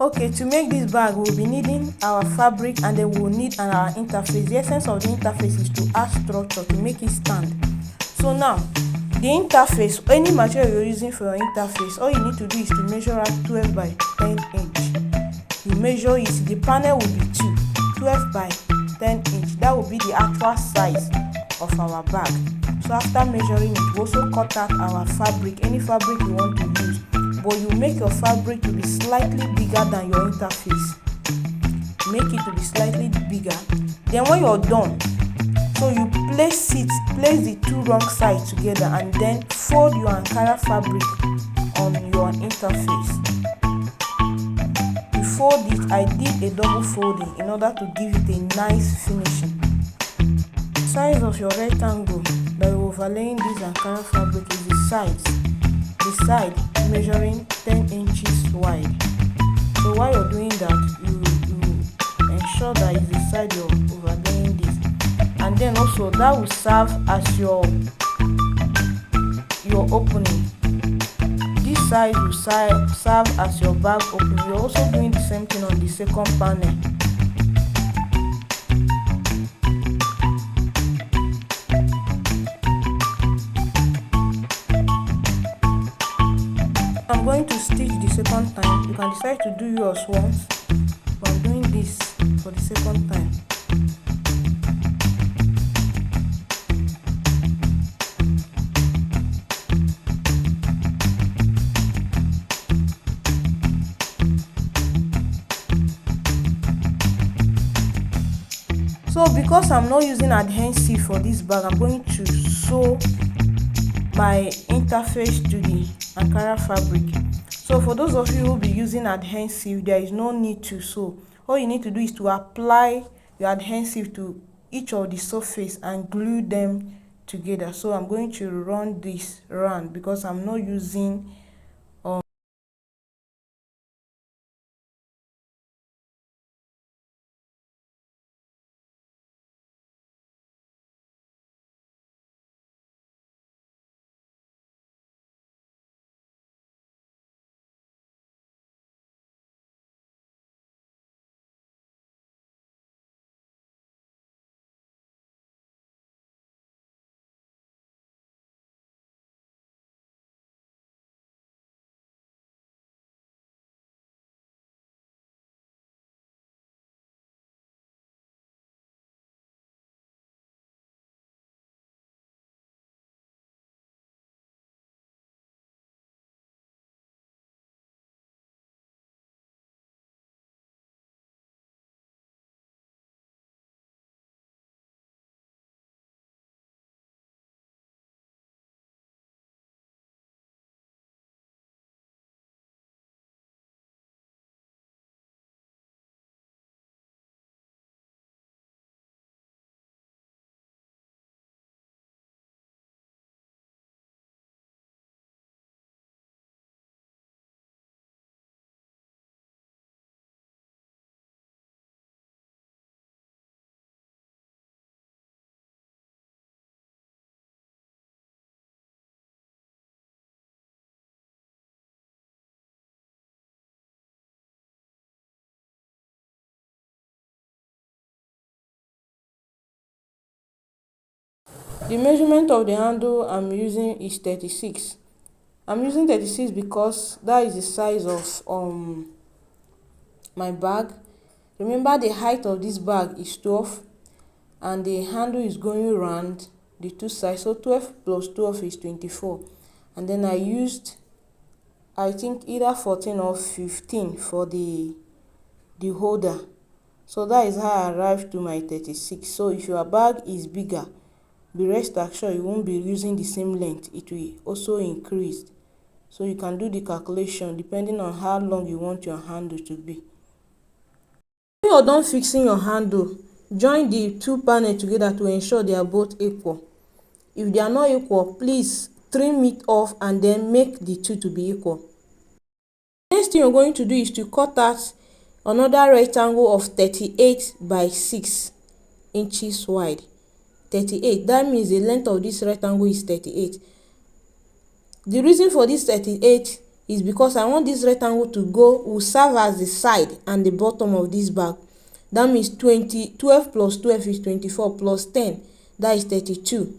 Okay, to make this bag, we'll be needing our fabric and then we'll need our interface. The essence of the interface is to add structure to make it stand. So now, the interface, any material you're using for your interface, all you need to do is to measure out 12 by 10 inch. You measure it, the panel will be 12 by 10 inch. That will be the actual size of our bag. So after measuring it, we also cut out our fabric, any fabric you want to use. But you make your fabric to be slightly bigger than your interface. Make it to be slightly bigger. Then when you're done, so you place the two wrong sides together and then fold your Ankara fabric on your interface. You fold it. I did a double folding in order to give it a nice finishing. The size of your rectangle that you're overlaying this Ankara fabric is the side measuring 10 inches wide. So while you're doing that, you ensure that it's the side you're overlaying this, and then also that will serve as your opening. This side will serve as your bag opening. You're also doing the same thing on the second panel. I'm going to stitch the second time. You can decide to do yours once, but I'm doing this for the second time. So because I'm not using adhesive for this bag, I'm going to sew my interface to the Ankara fabric. So for those of you who will be using adhesive, there is no need to sew. All you need to do is to apply your adhesive to each of the surface and glue them together. So I'm going to run this round because I'm not using the measurement of the handle I'm using is 36. I'm using 36 because that is the size of my bag. Remember, the height of this bag is 12 and the handle is going around the two sides, so 12 plus 12 is 24. And then I used, I think, either 14 or 15 for the holder. So that is how I arrived to my 36. So if your bag is bigger, be rest assured you won't be using the same length. It will also increase. So you can do the calculation depending on how long you want your handle to be. When you're done fixing your handle, join the two panels together to ensure they are both equal. If they are not equal, please trim it off and then make the two to be equal. Next thing you're going to do is to cut out another rectangle of 38 by 6 inches wide. 38, that means the length of this rectangle is 38. The reason for this 38 is because I want this rectangle to go will serve as the side and the bottom of this bag. That means 12 plus 12 is 24 plus 10, that is 32.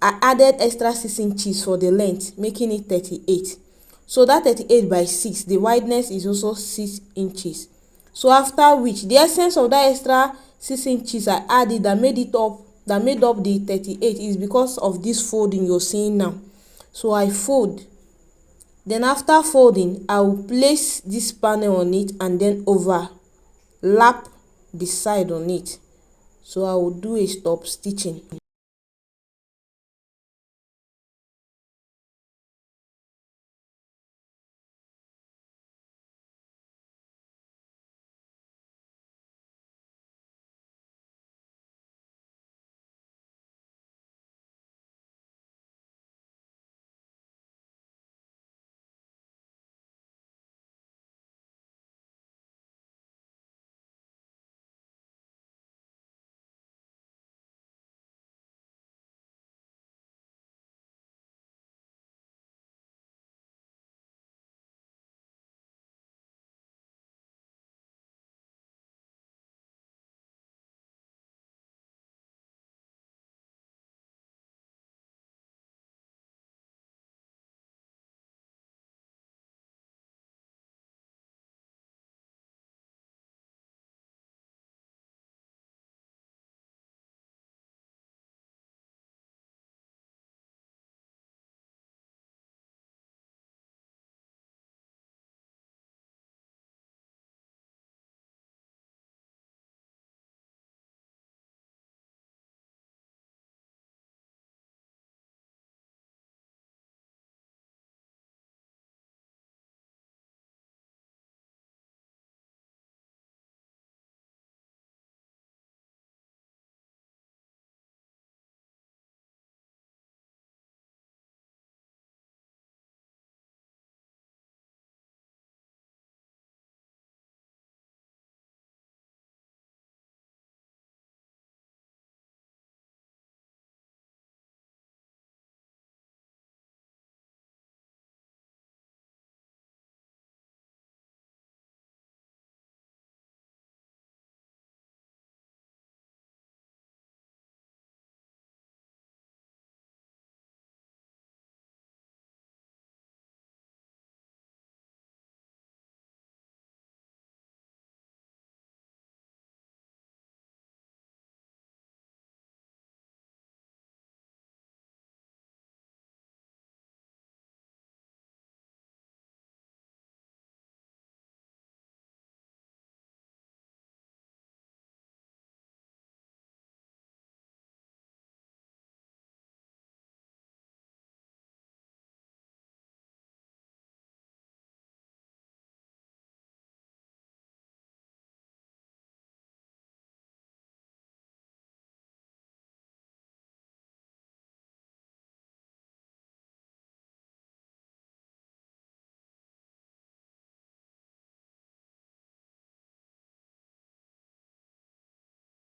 I added extra 6 inches for the length, making it 38. So that 38 by 6, the wideness is also 6 inches. So after which, the essence of that extra 6 inches I added that made up the 38 is because of this folding you're seeing now. So I fold. Then after folding, I will place this panel on it and then overlap the side on it. So I will do a stop stitching.